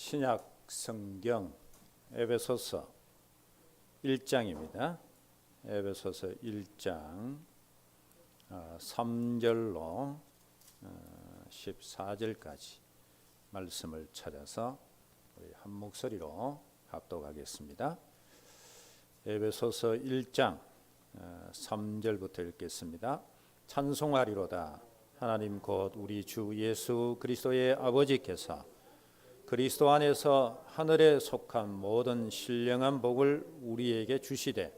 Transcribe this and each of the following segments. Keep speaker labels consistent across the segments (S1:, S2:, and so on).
S1: 신약 성경 에베소서 1장입니다. 에베소서 1장 3절로 14절까지 말씀을 찾아서 우리 한 목소리로 합독하겠습니다. 에베소서 1장 3절부터 읽겠습니다. 찬송하리로다. 하나님 곧 우리 주 예수 그리스도의 아버지께서 그리스도 안에서 하늘에 속한 모든 신령한 복을 우리에게 주시되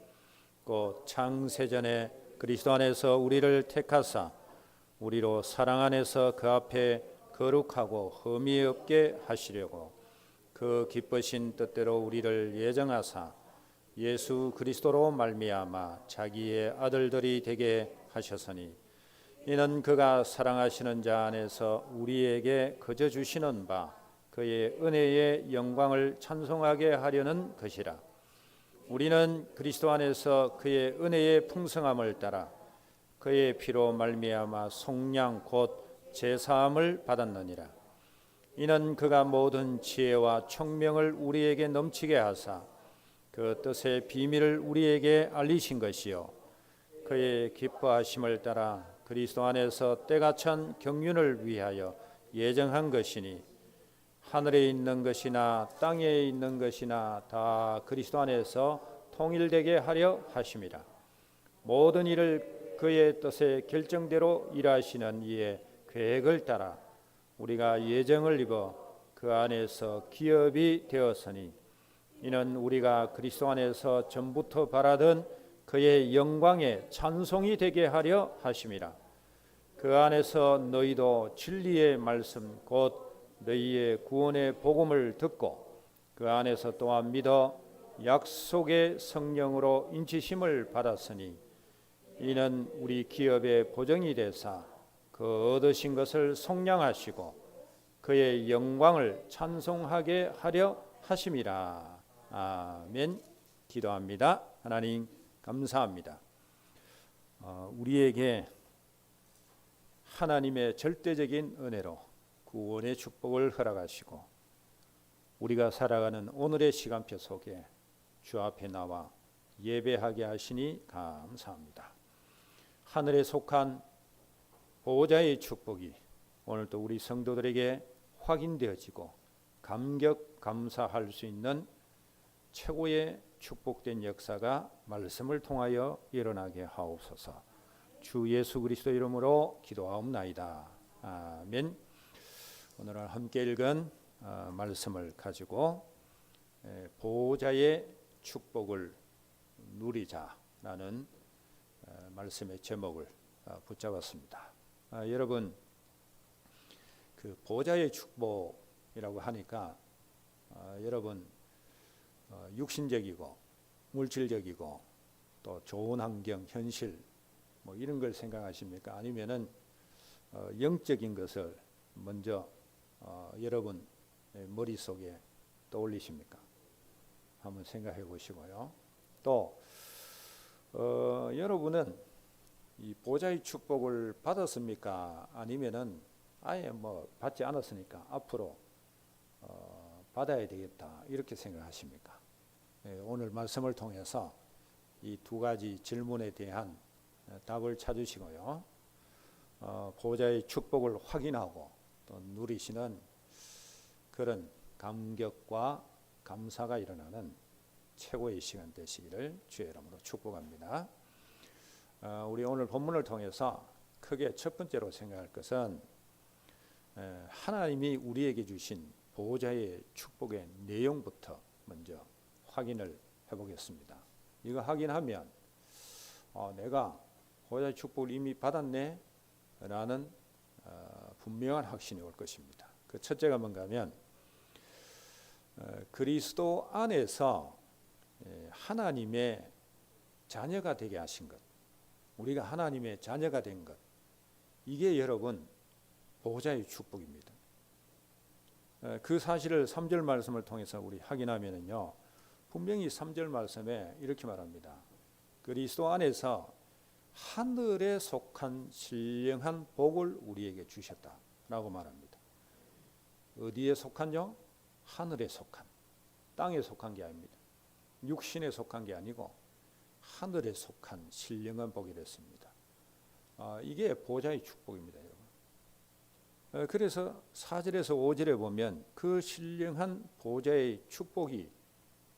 S1: 곧 창세전에 그리스도 안에서 우리를 택하사 우리로 사랑 안에서 그 앞에 거룩하고 흠이 없게 하시려고 그 기쁘신 뜻대로 우리를 예정하사 예수 그리스도로 말미암아 자기의 아들들이 되게 하셨으니 이는 그가 사랑하시는 자 안에서 우리에게 거저 주시는 바 그의 은혜의 영광을 찬송하게 하려는 것이라. 우리는 그리스도 안에서 그의 은혜의 풍성함을 따라 그의 피로 말미암아 속량 곧 제사함을 받았느니라. 이는 그가 모든 지혜와 총명을 우리에게 넘치게 하사 그 뜻의 비밀을 우리에게 알리신 것이요 그의 기뻐하심을 따라 그리스도 안에서 때가 찬 경륜을 위하여 예정한 것이니 하늘에 있는 것이나 땅에 있는 것이나 다 그리스도 안에서 통일되게 하려 하심이라. 모든 일을 그의 뜻의 결정대로 일하시는 이의 계획을 따라 우리가 예정을 입어 그 안에서 기업이 되었으니 이는 우리가 그리스도 안에서 전부터 바라던 그의 영광의 찬송이 되게 하려 하심이라. 그 안에서 너희도 진리의 말씀 곧 너희의 구원의 복음을 듣고 그 안에서 또한 믿어 약속의 성령으로 인치심을 받았으니 이는 우리 기업의 보정이 되사 그 얻으신 것을 속량하시고 그의 영광을 찬송하게 하려 하심이라. 아멘. 기도합니다. 하나님 감사합니다. 우리에게 하나님의 절대적인 은혜로 구원의 축복을 허락하시고 우리가 살아가는 오늘의 시간표 속에 주 앞에 나와 예배하게 하시니 감사합니다. 하늘에 속한 보호자의 축복이 오늘도 우리 성도들에게 확인되어지고 감격 감사할 수 있는 최고의 축복된 역사가 말씀을 통하여 일어나게 하옵소서. 주 예수 그리스도 이름으로 기도하옵나이다. 아멘. 오늘 함께 읽은 말씀을 가지고 보호자의 축복을 누리자라는 말씀의 제목을 붙잡았습니다. 여러분, 그 보호자의 축복이라고 하니까 여러분 육신적이고 물질적이고 또 좋은 환경, 현실 뭐 이런 걸 생각하십니까? 아니면은 영적인 것을 먼저 여러분 머릿속에 떠올리십니까? 한번 생각해 보시고요. 또 여러분은 이 보호자의 축복을 받았습니까? 아니면은 아예 뭐 받지 않았으니까 앞으로 받아야 되겠다 이렇게 생각하십니까? 오늘 말씀을 통해서 이 두 가지 질문에 대한 답을 찾으시고요. 보호자의 축복을 확인하고 또 누리시는 그런 감격과 감사가 일어나는 최고의 시간 되시기를 주의 이름으로 축복합니다. 우리 오늘 본문을 통해서 크게 첫 번째로 생각할 것은 하나님이 우리에게 주신 보호자의 축복의 내용부터 먼저 확인을 해보겠습니다. 이거 확인하면 내가 보호자의 축복을 이미 받았네 라는 분명한 확신이 올 것입니다. 그 첫째가 뭔가 하면 그리스도 안에서 하나님의 자녀가 되게 하신 것, 우리가 하나님의 자녀가 된 것, 이게 여러분 보호자의 축복입니다. 그 사실을 3절 말씀을 통해서 우리 확인하면요, 분명히 3절 말씀에 이렇게 말합니다. 그리스도 안에서 하늘에 속한 신령한 복을 우리에게 주셨다라고 말합니다. 어디에 속한요? 하늘에 속한, 땅에 속한 게 아닙니다. 육신에 속한 게 아니고 하늘에 속한 신령한 복이 됐습니다. 이게 보좌의 축복입니다, 여러분. 그래서 4절에서 5절에 보면 그 신령한 보좌의 축복이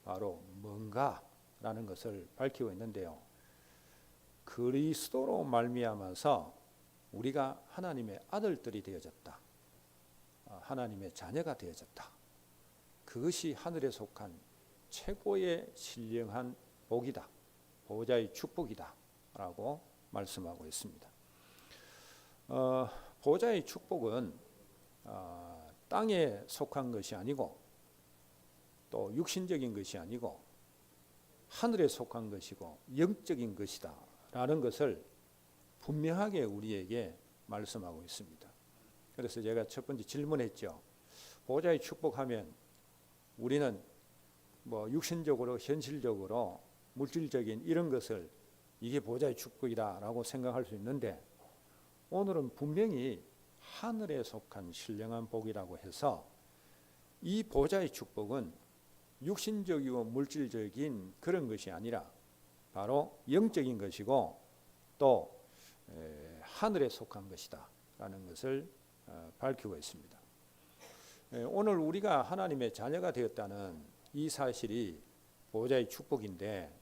S1: 바로 뭔가라는 것을 밝히고 있는데요. 그리스도로 말미암아서 우리가 하나님의 아들들이 되어졌다. 하나님의 자녀가 되어졌다. 그것이 하늘에 속한 최고의 신령한 복이다. 보좌의 축복이다. 라고 말씀하고 있습니다. 보좌의 축복은 땅에 속한 것이 아니고 또 육신적인 것이 아니고 하늘에 속한 것이고 영적인 것이다. 라는 것을 분명하게 우리에게 말씀하고 있습니다. 그래서 제가 첫 번째 질문했죠. 보좌의 축복하면 우리는 뭐 육신적으로 현실적으로 물질적인 이런 것을 이게 보좌의 축복이다라고 생각할 수 있는데 오늘은 분명히 하늘에 속한 신령한 복이라고 해서 이 보좌의 축복은 육신적이고 물질적인 그런 것이 아니라 바로 영적인 것이고 또 하늘에 속한 것이다 라는 것을 밝히고 있습니다. 오늘 우리가 하나님의 자녀가 되었다는 이 사실이 보좌의 축복인데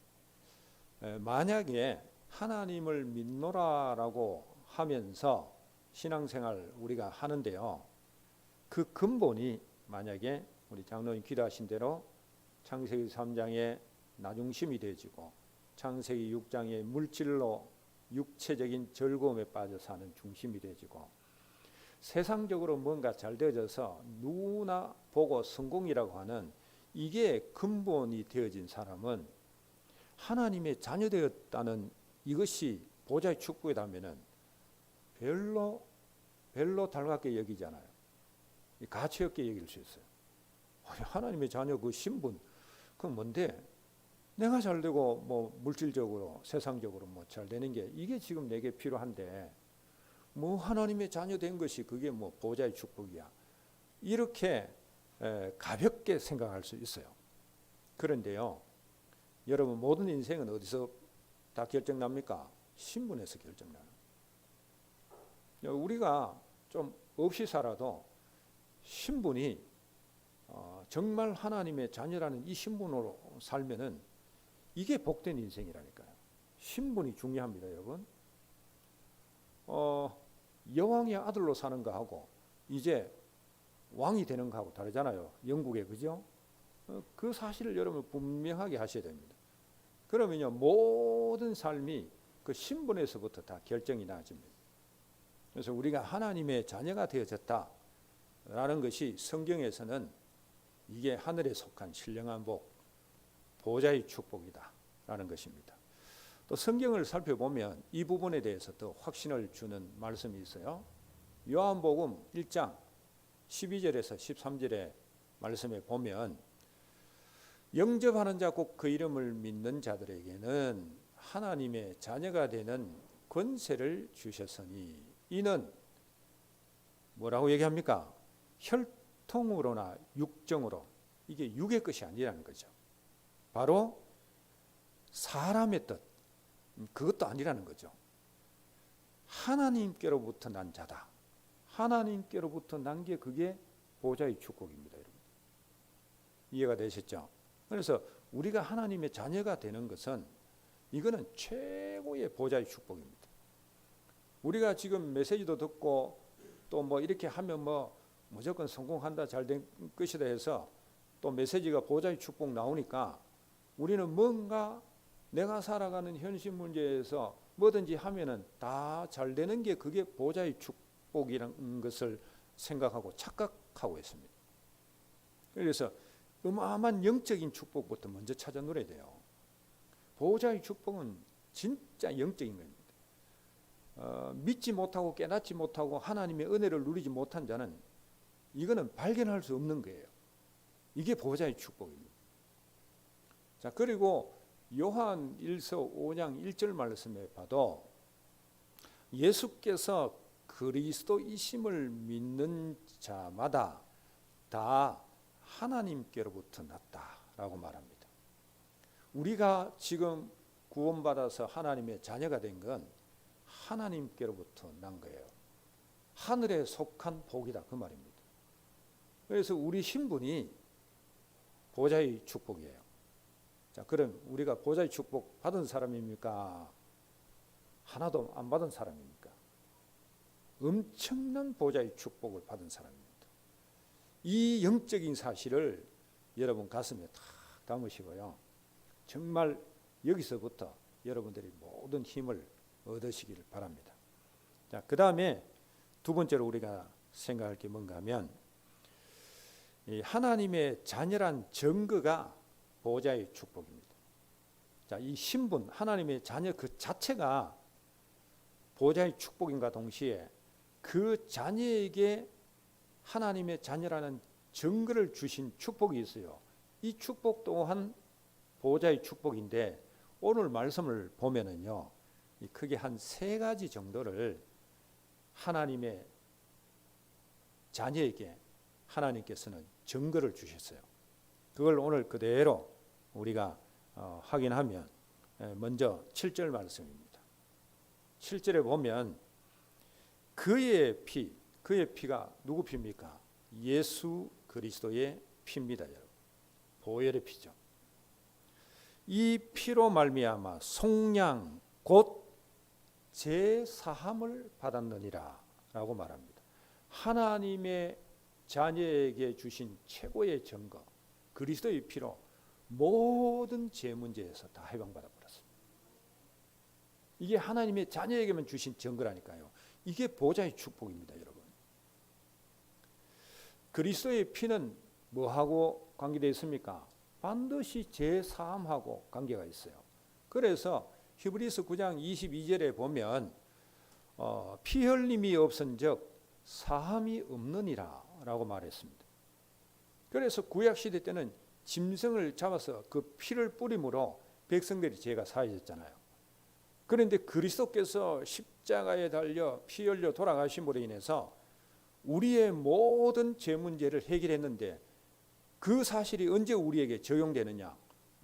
S1: 만약에 하나님을 믿노라라고 하면서 신앙생활 우리가 하는데요. 그 근본이 만약에 우리 장로님 기도하신 대로 창세기 3장의 나중심이 되어지고 창세기 6장의 물질로 육체적인 즐거움에 빠져 사는 중심이 되어지고 세상적으로 뭔가 잘 되어져서 누구나 보고 성공이라고 하는 이게 근본이 되어진 사람은 하나님의 자녀 되었다는 이것이 보좌의 축복이라면은 별로 달갑게 여기지 않아요. 가치 없게 여길 수 있어요. 하나님의 자녀 그 신분 그건 뭔데? 내가 잘 되고 뭐 물질적으로 세상적으로 뭐 잘 되는 게 이게 지금 내게 필요한데 뭐 하나님의 자녀 된 것이 그게 뭐 보좌의 축복이야. 이렇게 가볍게 생각할 수 있어요. 그런데요. 여러분 모든 인생은 어디서 다 결정납니까? 신분에서 결정나는. 우리가 좀 없이 살아도 신분이 정말 하나님의 자녀라는 이 신분으로 살면은 이게 복된 인생이라니까요. 신분이 중요합니다, 여러분. 여왕의 아들로 사는 거하고 이제 왕이 되는 거하고 다르잖아요. 영국에 그죠? 그 사실을 여러분 분명하게 하셔야 됩니다. 그러면요 모든 삶이 그 신분에서부터 다 결정이 나집니다. 그래서 우리가 하나님의 자녀가 되어졌다라는 것이 성경에서는 이게 하늘에 속한 신령한 복, 보좌의 축복이다라는 것입니다. 또 성경을 살펴보면 이 부분에 대해서 더 확신을 주는 말씀이 있어요. 요한복음 1장 12절에서 13절의 말씀에 보면 영접하는 자 곧 그 이름을 믿는 자들에게는 하나님의 자녀가 되는 권세를 주셨으니 이는 뭐라고 얘기합니까? 혈통으로나 육정으로 이게 육의 것이 아니라는 거죠. 바로 사람의 뜻 그것도 아니라는 거죠. 하나님께로부터 난 자다. 하나님께로부터 난 게 그게 보좌의 축복입니다. 여러분. 이해가 되셨죠? 그래서 우리가 하나님의 자녀가 되는 것은 이거는 최고의 보좌의 축복입니다. 우리가 지금 메시지도 듣고 또 뭐 이렇게 하면 뭐 무조건 성공한다 잘 된 것이다 해서 또 메시지가 보좌의 축복 나오니까 우리는 뭔가 내가 살아가는 현실 문제에서 뭐든지 하면은 다 잘 되는 게 그게 보좌의 축복이라는 것을 생각하고 착각하고 있습니다. 그래서 어마어마한 영적인 축복부터 먼저 찾아 누려야 돼요. 보좌의 축복은 진짜 영적인 겁니다. 믿지 못하고 깨닫지 못하고 하나님의 은혜를 누리지 못한 자는 이거는 발견할 수 없는 거예요. 이게 보좌의 축복입니다. 자, 그리고 요한 1서 5장 1절 말씀에 봐도 예수께서 그리스도이심을 믿는 자마다 다 하나님께로부터 났다라고 말합니다. 우리가 지금 구원받아서 하나님의 자녀가 된 건 하나님께로부터 난 거예요. 하늘에 속한 복이다 그 말입니다. 그래서 우리 신분이 보좌의 축복이에요. 자, 그럼 우리가 보좌의 축복 받은 사람입니까? 하나도 안 받은 사람입니까? 엄청난 보좌의 축복을 받은 사람입니다. 이 영적인 사실을 여러분 가슴에 탁 담으시고요. 정말 여기서부터 여러분들이 모든 힘을 얻으시기를 바랍니다. 자, 그 다음에 두 번째로 우리가 생각할 게 뭔가 하면 이 하나님의 자녀란 증거가 보좌의 축복입니다. 자, 이 신분, 하나님의 자녀 그 자체가 보좌의 축복인가 동시에 그 자녀에게 하나님의 자녀라는 증거를 주신 축복이 있어요. 이 축복 또한 보좌의 축복인데 오늘 말씀을 보면은요, 크게 한 세 가지 정도를 하나님의 자녀에게 하나님께서는 증거를 주셨어요. 그걸 오늘 그대로 우리가 확인하면 먼저 7절 말씀입니다. 7절에 보면 그의 피가 누구 피입니까? 예수 그리스도의 피입니다, 여러분. 보혈의 피죠. 이 피로 말미암아 속량 곧 제사함을 받았느니라 라고 말합니다. 하나님의 자녀에게 주신 최고의 증거 그리스도의 피로 모든 죄 문제에서 다 해방받아 버렸습니다. 이게 하나님의 자녀에게만 주신 증거라니까요. 이게 보좌의 축복입니다, 여러분. 그리스도의 피는 뭐하고 관계되어 있습니까? 반드시 제사함하고 관계가 있어요. 그래서 히브리서 9장 22절에 보면 피 흘림이 없은즉 사함이 없느니라 라고 말했습니다. 그래서 구약시대 때는 짐승을 잡아서 그 피를 뿌림으로 백성들이 죄가 사해졌잖아요. 그런데 그리스도께서 십자가에 달려 피 흘려 돌아가심으로 인해서 우리의 모든 죄 문제를 해결했는데 그 사실이 언제 우리에게 적용되느냐?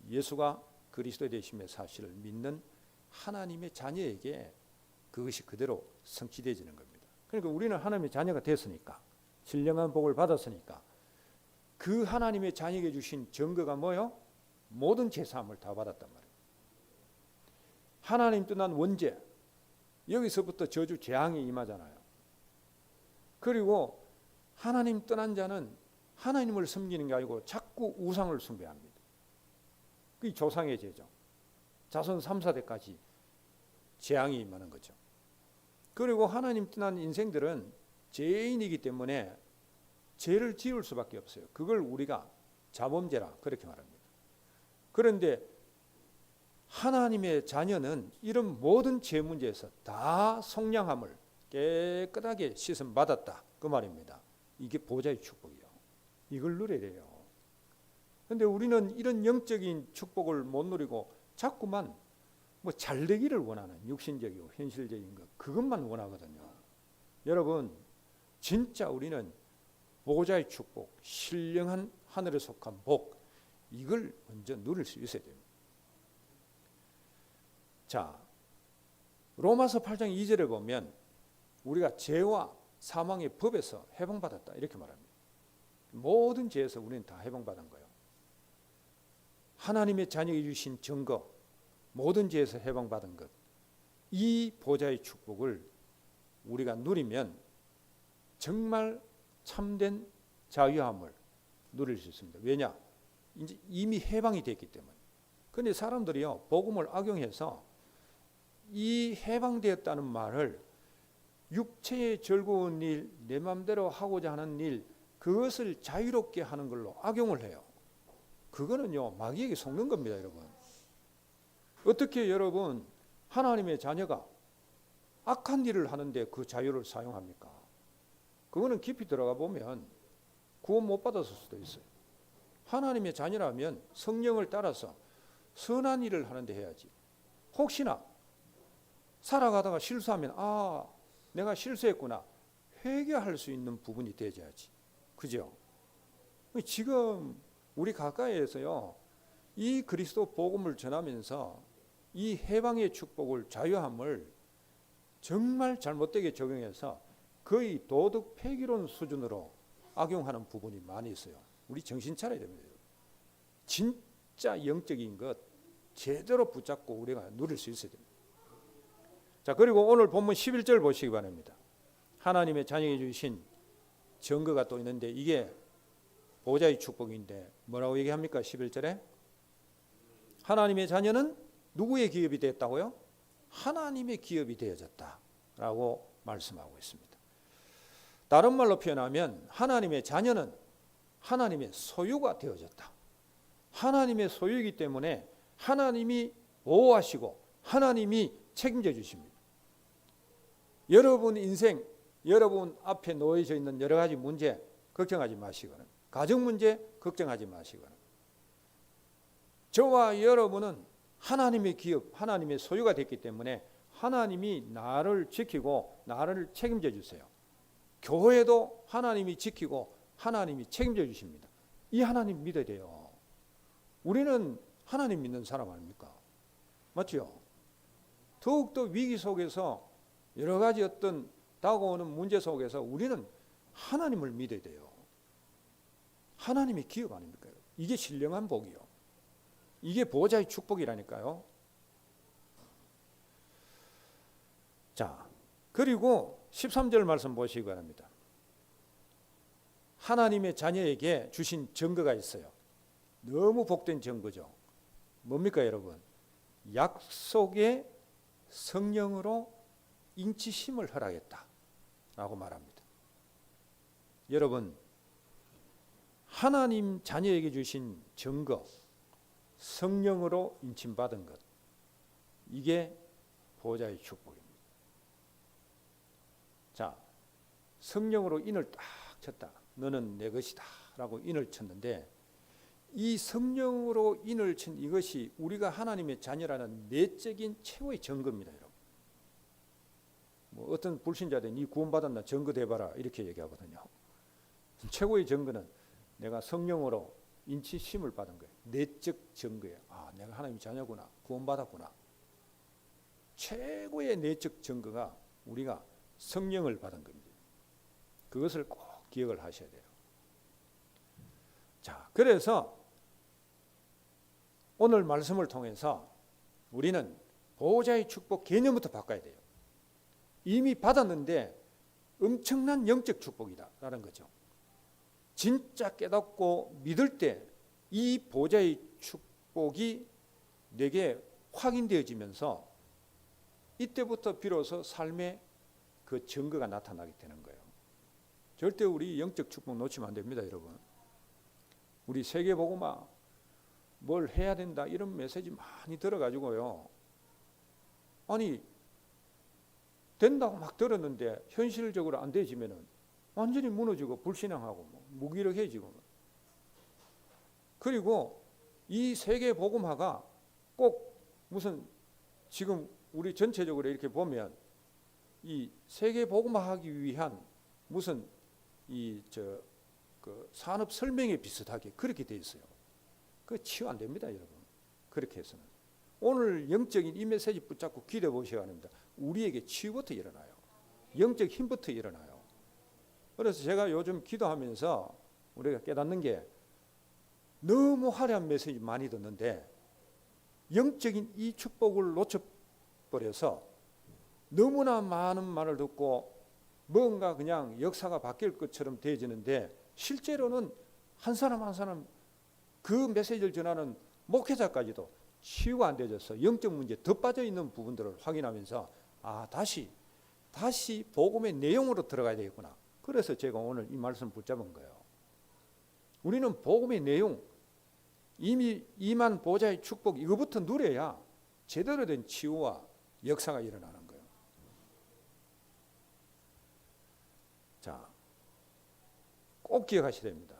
S1: 예수가 그리스도 되심의 사실을 믿는 하나님의 자녀에게 그것이 그대로 성취되어지는 겁니다. 그러니까 우리는 하나님의 자녀가 됐으니까, 신령한 복을 받았으니까 그 하나님의 자녀에게 주신 증거가 뭐요? 모든 제사함을 다 받았단 말이에요. 하나님 떠난 원죄, 여기서부터 저주 재앙이 임하잖아요. 그리고 하나님 떠난 자는 하나님을 섬기는 게 아니고 자꾸 우상을 숭배합니다. 그게 조상의 죄죠. 자손 3, 4대까지 재앙이 임하는 거죠. 그리고 하나님 떠난 인생들은 죄인이기 때문에 죄를 지을 수밖에 없어요. 그걸 우리가 자범죄라 그렇게 말합니다. 그런데 하나님의 자녀는 이런 모든 죄 문제에서 다 속량함을 깨끗하게 씻음 받았다 그 말입니다. 이게 보좌의 축복이요. 이걸 누려야 돼요. 그런데 우리는 이런 영적인 축복을 못 누리고 자꾸만 뭐 잘되기를 원하는 육신적이고 현실적인 것 그것만 원하거든요. 여러분 진짜 우리는 보좌의 축복, 신령한 하늘에 속한 복 이걸 먼저 누릴 수 있어야 됩니다. 자, 로마서 8장 2절에 보면 우리가 죄와 사망의 법에서 해방받았다 이렇게 말합니다. 모든 죄에서 우리는 다 해방받은 거예요. 하나님의 자녀에게 주신 증거, 모든 죄에서 해방받은 것, 이 보좌의 축복을 우리가 누리면 정말 참된 자유함을 누릴 수 있습니다. 왜냐? 이제 이미 해방이 됐기 때문에. 그런데 사람들이요 복음을 악용해서 이 해방되었다는 말을 육체의 즐거운 일, 내 마음대로 하고자 하는 일, 그것을 자유롭게 하는 걸로 악용을 해요. 그거는요 마귀에게 속는 겁니다, 여러분. 어떻게 여러분 하나님의 자녀가 악한 일을 하는데 그 자유를 사용합니까? 그거는 깊이 들어가 보면 구원 못 받았을 수도 있어요. 하나님의 자녀라면 성령을 따라서 선한 일을 하는데 해야지. 혹시나 살아가다가 실수하면 내가 실수했구나 회개할 수 있는 부분이 되어야지. 그죠? 지금 우리 가까이에서요, 이 그리스도 복음을 전하면서 이 해방의 축복을, 자유함을 정말 잘못되게 적용해서 거의 도덕 폐기론 수준으로 악용하는 부분이 많이 있어요. 우리 정신 차려야 됩니다. 진짜 영적인 것 제대로 붙잡고 우리가 누릴 수 있어야 됩니다. 자, 그리고 오늘 본문 11절 보시기 바랍니다. 하나님의 자녀에게 주신 증거가 또 있는데 이게 보호자의 축복인데 뭐라고 얘기합니까? 11절에 하나님의 자녀는 누구의 기업이 되었다고요? 하나님의 기업이 되어졌다라고 말씀하고 있습니다. 다른 말로 표현하면 하나님의 자녀는 하나님의 소유가 되어졌다. 하나님의 소유이기 때문에 하나님이 보호하시고 하나님이 책임져 주십니다. 여러분 인생, 여러분 앞에 놓여져 있는 여러 가지 문제 걱정하지 마시거나 가정 문제 걱정하지 마시거나 저와 여러분은 하나님의 기업, 하나님의 소유가 됐기 때문에 하나님이 나를 지키고 나를 책임져 주세요. 교회도 하나님이 지키고 하나님이 책임져 주십니다. 이 하나님 믿어야 돼요. 우리는 하나님 믿는 사람 아닙니까? 맞죠? 더욱더 위기 속에서 여러 가지 어떤 다가오는 문제 속에서 우리는 하나님을 믿어야 돼요. 하나님의 기업 아닙니까? 이게 신령한 복이요. 이게 보호자의 축복이라니까요. 자, 그리고 13절 말씀 보시기 바랍니다. 하나님의 자녀에게 주신 증거가 있어요. 너무 복된 증거죠. 뭡니까 여러분? 약속의 성령으로 인치심을 허락했다라고 말합니다. 여러분, 하나님 자녀에게 주신 증거, 성령으로 인침받은 것, 이게 보호자의 축복입니다. 자, 성령으로 인을 딱 쳤다. 너는 내 것이다 라고 인을 쳤는데 이 성령으로 인을 친 이것이 우리가 하나님의 자녀라는 내적인 최고의 증거입니다. 여러분. 뭐 어떤 불신자들이 네 구원받았나 증거 대봐라 이렇게 얘기하거든요. 최고의 증거는 내가 성령으로 인치심을 받은 거예요. 내적 증거예요. 아, 내가 하나님의 자녀구나. 구원받았구나. 최고의 내적 증거가 우리가 성령을 받은 겁니다. 그것을 꼭 기억을 하셔야 돼요. 자, 그래서 오늘 말씀을 통해서 우리는 보호자의 축복 개념부터 바꿔야 돼요. 이미 받았는데 엄청난 영적 축복이다라는 거죠. 진짜 깨닫고 믿을 때 이 보호자의 축복이 내게 확인되어지면서 이때부터 비로소 삶의 그 증거가 나타나게 되는 거예요. 절대 우리 영적 축복 놓치면 안 됩니다, 여러분. 우리 세계복음화 뭘 해야 된다 이런 메시지 많이 들어가지고요. 아니 된다고 막 들었는데 현실적으로 안 되지면은 완전히 무너지고 불신앙하고 무기력해지고. 그리고 이 세계복음화가 꼭 무슨 지금 우리 전체적으로 이렇게 보면 이 세계복음화하기 위한 무슨 그 산업 설명에 비슷하게 그렇게 돼 있어요. 그 치유 안 됩니다, 여러분. 그렇게 해서는. 오늘 영적인 이 메시지 붙잡고 기도해 보셔야 합니다. 우리에게 치유부터 일어나요. 영적 힘부터 일어나요. 그래서 제가 요즘 기도하면서 우리가 깨닫는 게 너무 화려한 메시지 많이 듣는데 영적인 이 축복을 놓쳐버려서 너무나 많은 말을 듣고 뭔가 그냥 역사가 바뀔 것처럼 되어지는데 실제로는 한 사람 한 사람 그 메시지를 전하는 목회자까지도 치유가 안 되어져서 영적 문제에 더 빠져 있는 부분들을 확인하면서 아 다시 복음의 내용으로 들어가야 되겠구나. 그래서 제가 오늘 이 말씀을 붙잡은 거예요. 우리는 복음의 내용, 이미 임한 보호자의 축복 이거부터 누려야 제대로 된 치유와 역사가 일어나는 거예요. 자, 꼭 기억하셔야 됩니다.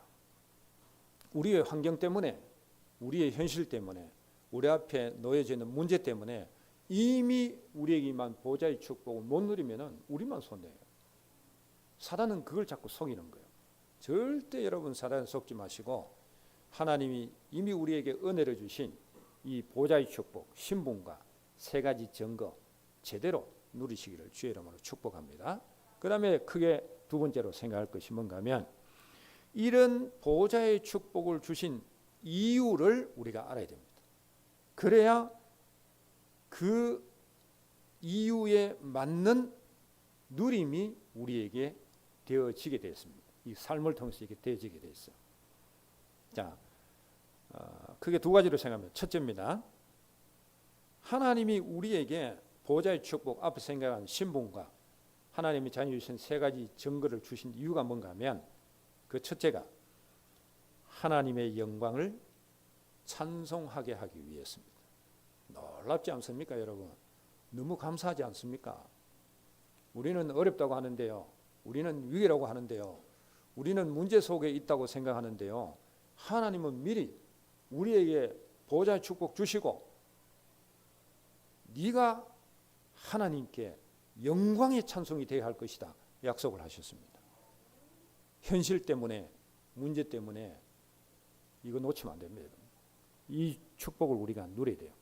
S1: 우리의 환경 때문에, 우리의 현실 때문에, 우리 앞에 놓여져 있는 문제 때문에 이미 우리에게 임한 보호자의 축복을 못 누리면은 우리만 손해예요. 사단은 그걸 자꾸 속이는 거예요. 절대 여러분 사단에 속지 마시고 하나님이 이미 우리에게 은혜를 주신 이 보좌의 축복, 신분과 세 가지 증거 제대로 누리시기를 주의 이름으로 축복합니다. 그 다음에 크게 두 번째로 생각할 것이 뭔가 하면 이런 보좌의 축복을 주신 이유를 우리가 알아야 됩니다. 그래야 그 이유에 맞는 누림이 우리에게 되어지게 되었습니다. 이 삶을 통해서 이게 되어지게 되어 있어요. 자, 크게 두 가지로 생각합니다. 첫째입니다. 하나님이 우리에게 보좌의 축복, 앞에 생각한 신분과 하나님이 자녀 주신 세 가지 증거를 주신 이유가 뭔가 하면 그 첫째가 하나님의 영광을 찬송하게 하기 위해서입니다. 놀랍지 않습니까, 여러분? 너무 감사하지 않습니까? 우리는 어렵다고 하는데요. 우리는 위기라고 하는데요. 우리는 문제 속에 있다고 생각하는데요. 하나님은 미리 우리에게 보좌의 축복 주시고 네가 하나님께 영광의 찬송이 되어야 할 것이다 약속을 하셨습니다. 현실 때문에 문제 때문에 이거 놓치면 안 됩니다. 이 축복을 우리가 누려야 돼요.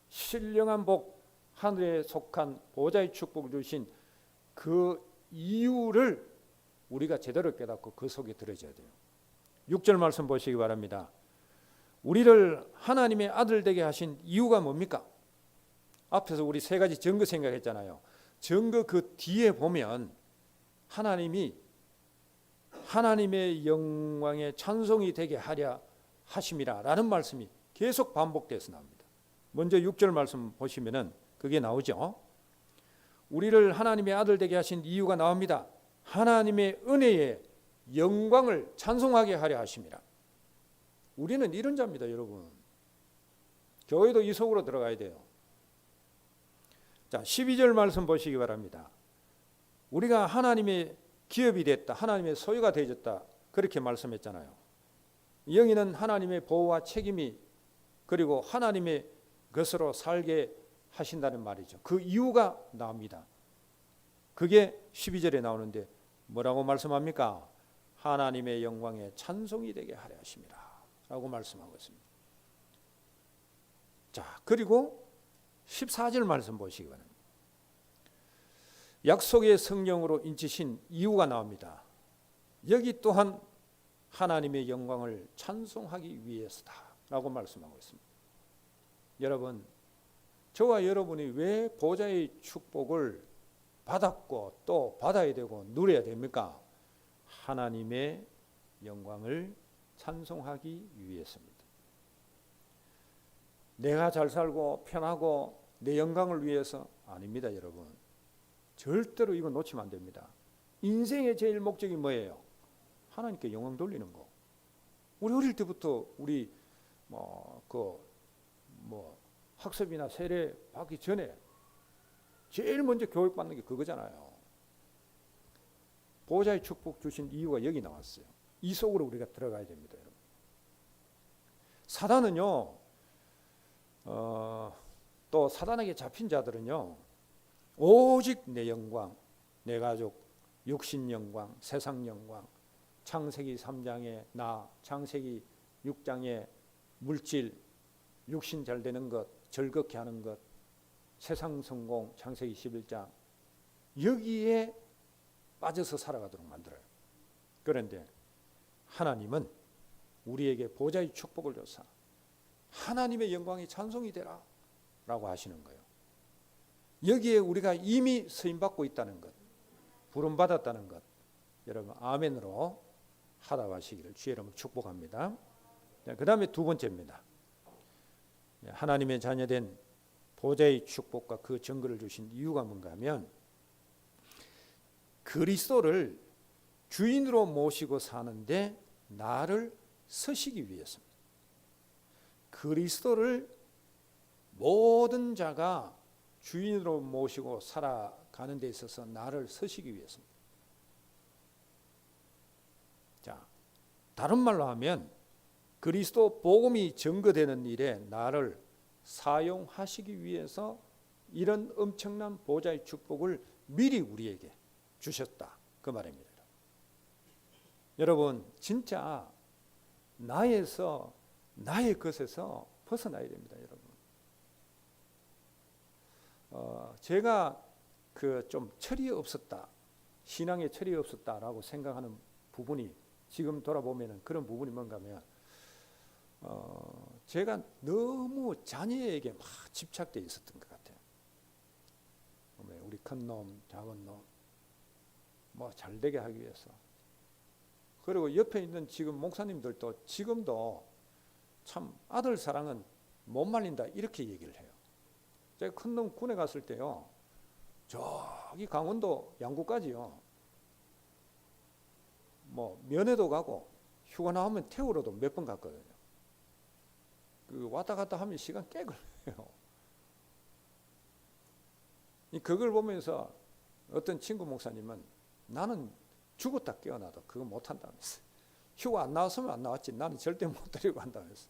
S1: 신령한 복, 하늘에 속한 보좌의 축복을 주신 그 이유를 우리가 제대로 깨닫고 그 속에 들어져야 돼요. 6절 말씀 보시기 바랍니다. 우리를 하나님의 아들 되게 하신 이유가 뭡니까? 앞에서 우리 세 가지 증거 생각했잖아요. 증거 그 뒤에 보면 하나님이 하나님의 영광의 찬송이 되게 하려 하심이라 라는 말씀이 계속 반복돼서 나옵니다. 먼저 6절 말씀 보시면은 그게 나오죠. 우리를 하나님의 아들 되게 하신 이유가 나옵니다. 하나님의 은혜의 영광을 찬송하게 하려 하심이라. 우리는 이런 자입니다, 여러분. 교회도 이 속으로 들어가야 돼요. 자, 12절 말씀 보시기 바랍니다. 우리가 하나님의 기업이 됐다, 하나님의 소유가 되어졌다, 그렇게 말씀했잖아요. 영이는 하나님의 보호와 책임이 그리고 하나님의 것으로 살게 하신다는 말이죠. 그 이유가 나옵니다. 그게 12절에 나오는데 뭐라고 말씀합니까? 하나님의 영광에 찬송이 되게 하려 하심이라 라고 말씀하고 있습니다. 자, 그리고 14절 말씀 보시기 바랍니다. 약속의 성령으로 인치신 이유가 나옵니다. 여기 또한 하나님의 영광을 찬송하기 위해서다 라고 말씀하고 있습니다. 여러분, 저와 여러분이 왜 보좌의 축복을 받았고 또 받아야 되고 누려야 됩니까? 하나님의 영광을 찬송하기 위해서입니다. 내가 잘 살고 편하고 내 영광을 위해서 아닙니다, 여러분. 절대로 이거 놓치면 안 됩니다. 인생의 제일 목적이 뭐예요? 하나님께 영광 돌리는 거. 우리 어릴 때부터 우리 학습이나 세례 받기 전에 제일 먼저 교육받는 게 그거잖아요. 보좌의 축복 주신 이유가 여기 나왔어요. 이 속으로 우리가 들어가야 됩니다, 여러분. 사단은요, 또 사단에게 잡힌 자들은요, 오직 내 영광, 내 가족, 육신 영광, 세상 영광, 창세기 3장의 나, 창세기 6장의 물질, 육신 잘 되는 것, 즐겁게 하는 것, 세상 성공, 창세기 11장, 여기에 빠져서 살아가도록 만들어요. 그런데 하나님은 우리에게 보좌의 축복을 줘서 하나님의 영광이 찬송이 되라 라고 하시는 거예요. 여기에 우리가 이미 쓰임받고 있다는 것, 부름받았다는 것, 여러분 아멘으로 하다 가시기를 주의 이름으로 축복합니다. 그 다음에 두 번째입니다. 하나님의 자녀된 보좌의 축복과 그 증거를 주신 이유가 뭔가 하면 그리스도를 주인으로 모시고 사는데 나를 서시기 위해서입니다. 그리스도를 모든 자가 주인으로 모시고 살아가는 데 있어서 나를 서시기 위해서입니다. 자, 다른 말로 하면 그리스도 복음이 증거되는 일에 나를 사용하시기 위해서 이런 엄청난 보좌의 축복을 미리 우리에게 주셨다, 그 말입니다. 여러분 진짜 나에서 나의 것에서 벗어나야 됩니다, 여러분. 제가 그 좀 철이 없었다, 신앙에 철이 없었다라고 생각하는 부분이 지금 돌아보면은 그런 부분이 뭔가면 제가 너무 자녀에게 막 집착되어 있었던 것 같아요. 우리 큰 놈, 작은 놈, 뭐 잘되게 하기 위해서. 그리고 옆에 있는 지금 목사님들도 지금도 참 아들 사랑은 못 말린다 이렇게 얘기를 해요. 제가 큰 놈 군에 갔을 때요, 저기 강원도 양구까지요, 뭐 면회도 가고 휴가 나오면 태우러도 몇 번 갔거든요. 그 왔다 갔다 하면 시간 꽤 걸려요. 그걸 보면서 어떤 친구 목사님은 나는 죽었다 깨어나도 그거 못한다면서, 휴가 안 나왔으면 안 나왔지 나는 절대 못 데리고 간다면서.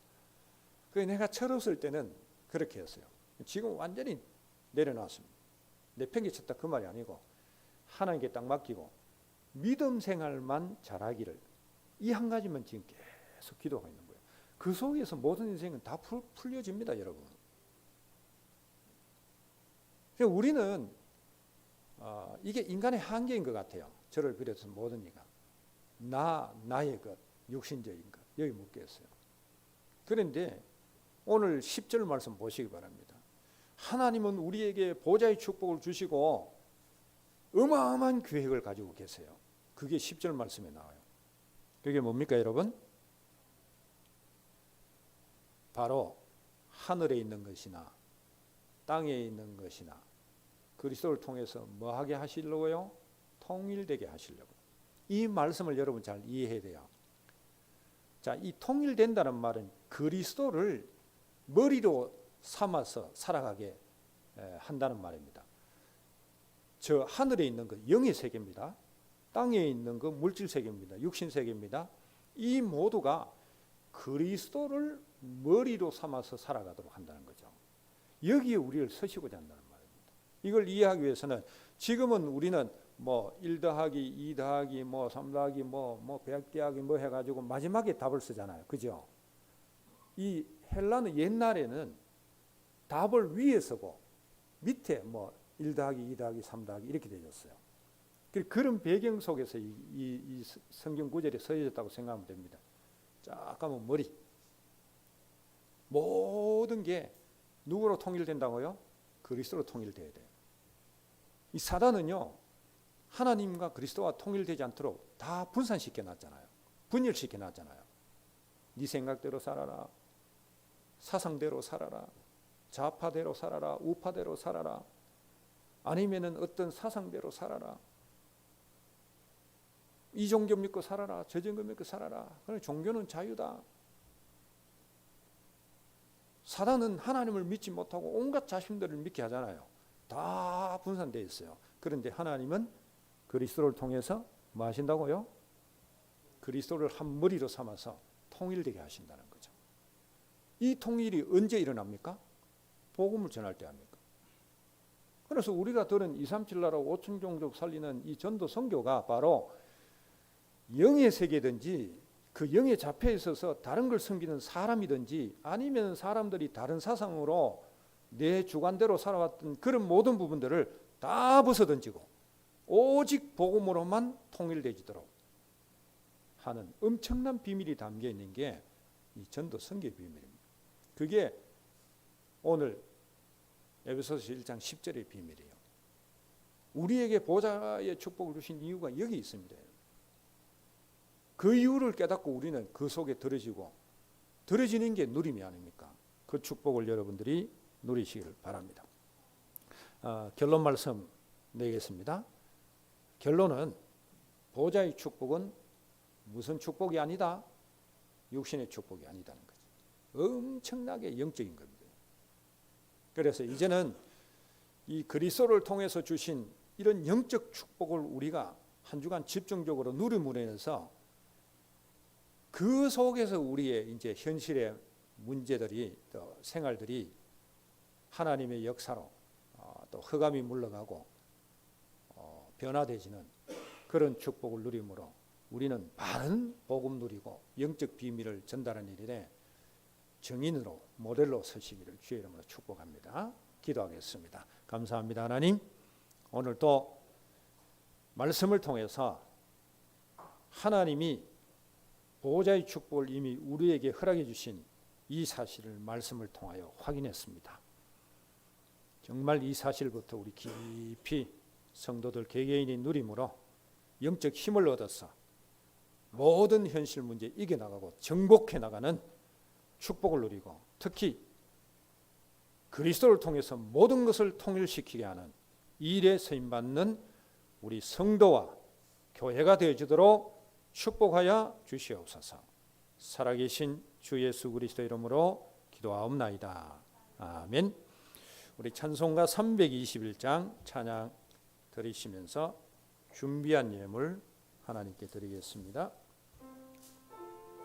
S1: 그 내가 철없을 때는 그렇게 했어요. 지금 완전히 내려놨습니다. 내팽개쳤다 그 말이 아니고 하나님께 딱 맡기고 믿음 생활만 잘하기를, 이 한 가지만 지금 계속 기도하고 있는 거예요. 그 속에서 모든 인생은 다 풀려집니다, 여러분. 우리는 이게 인간의 한계인 것 같아요. 저를 비롯해서 모든 이가 나의 것, 육신적인 것 여기 묶여있어요. 그런데 오늘 10절 말씀 보시기 바랍니다. 하나님은 우리에게 보좌의 축복을 주시고 어마어마한 계획을 가지고 계세요. 그게 10절 말씀에 나와요. 그게 뭡니까, 여러분? 바로 하늘에 있는 것이나 땅에 있는 것이나 그리스도를 통해서 뭐하게 하시려고요? 통일되게 하시려고. 이 말씀을 여러분 잘 이해해야 돼요. 자, 이 통일된다는 말은 그리스도를 머리로 삼아서 살아가게 한다는 말입니다. 저 하늘에 있는 것 영의 세계입니다. 땅에 있는 것 물질 세계입니다. 육신 세계입니다. 이 모두가 그리스도를 머리로 삼아서 살아가도록 한다는 거죠. 여기에 우리를 서시고자 한다는 말입니다. 이걸 이해하기 위해서는 지금은 우리는 뭐 1 더하기 2 더하기 뭐 3 더하기 뭐 100 더하기 뭐 해가지고 마지막에 답을 쓰잖아요. 그죠? 이 헬라는 옛날에는 답을 위에 쓰고 밑에 뭐 1 더하기 2 더하기 3 더하기 이렇게 되었어요. 그런 배경 속에서 이 성경 구절이 써졌다고 생각하면 됩니다. 쫙 가면 머리. 모든 게 누구로 통일된다고요? 그리스도로 통일돼야 돼요. 이 사단은요, 하나님과 그리스도와 통일되지 않도록 다 분산시켜 놨잖아요. 분열시켜 놨잖아요. 네 생각대로 살아라. 사상대로 살아라. 좌파대로 살아라. 우파대로 살아라. 아니면은 어떤 사상대로 살아라. 이 종교 믿고 살아라. 저 종교 믿고 살아라. 그럼 종교는 자유다. 사단은 하나님을 믿지 못하고 온갖 자신들을 믿게 하잖아요. 다 분산되어 있어요. 그런데 하나님은 그리스도를 통해서 뭐 하신다고요? 그리스도를 한 머리로 삼아서 통일되게 하신다는 거죠. 이 통일이 언제 일어납니까? 복음을 전할 때 합니까? 그래서 우리가 들은 237 나라 5천 종족 살리는 이 전도 선교가 바로 영의 세계든지 그 영에 잡혀 있어서 다른 걸 섬기는 사람이든지 아니면 사람들이 다른 사상으로 내 주관대로 살아왔던 그런 모든 부분들을 다 벗어던지고 오직 복음으로만 통일되지도록 하는 엄청난 비밀이 담겨 있는 게 이 전도 선교의 비밀입니다. 그게 오늘 에베소서 1장 10절의 비밀이에요. 우리에게 보좌의 축복을 주신 이유가 여기 있습니다. 그 이유를 깨닫고 우리는 그 속에 들어지는 게 누림이 아닙니까? 그 축복을 여러분들이 누리시길 바랍니다. 결론 말씀 내겠습니다. 결론은 보좌의 축복은 무슨 축복이 아니다? 육신의 축복이 아니다는 거죠. 엄청나게 영적인 겁니다. 그래서 이제는 이 그리스도를 통해서 주신 이런 영적 축복을 우리가 한 주간 집중적으로 누림으로 인해서 그 속에서 우리의 이제 현실의 문제들이 또 생활들이 하나님의 역사로 또 흑암이 물러가고 변화되지는 그런 축복을 누림으로 우리는 바른 복음 누리고 영적 비밀을 전달하는 일에 정인으로 모델로 서시기를 주의 이름으로 축복합니다. 기도하겠습니다. 감사합니다. 하나님, 오늘 또 말씀을 통해서 하나님이 보호자의 축복을 이미 우리에게 허락해 주신 이 사실을 말씀을 통하여 확인했습니다. 정말 이 사실부터 우리 깊이 성도들 개개인이 누림으로 영적 힘을 얻어서 모든 현실 문제 이겨나가고 정복해 나가는 축복을 누리고, 특히 그리스도를 통해서 모든 것을 통일시키게 하는 이 일에 쓰임받는 우리 성도와 교회가 되어지도록 축복하여 주시옵소서. 살아계신 주 예수 그리스도 이름으로 기도하옵나이다. 아멘. 우리 찬송가 321장 찬양 드리시면서 준비한 예물 하나님께 드리겠습니다.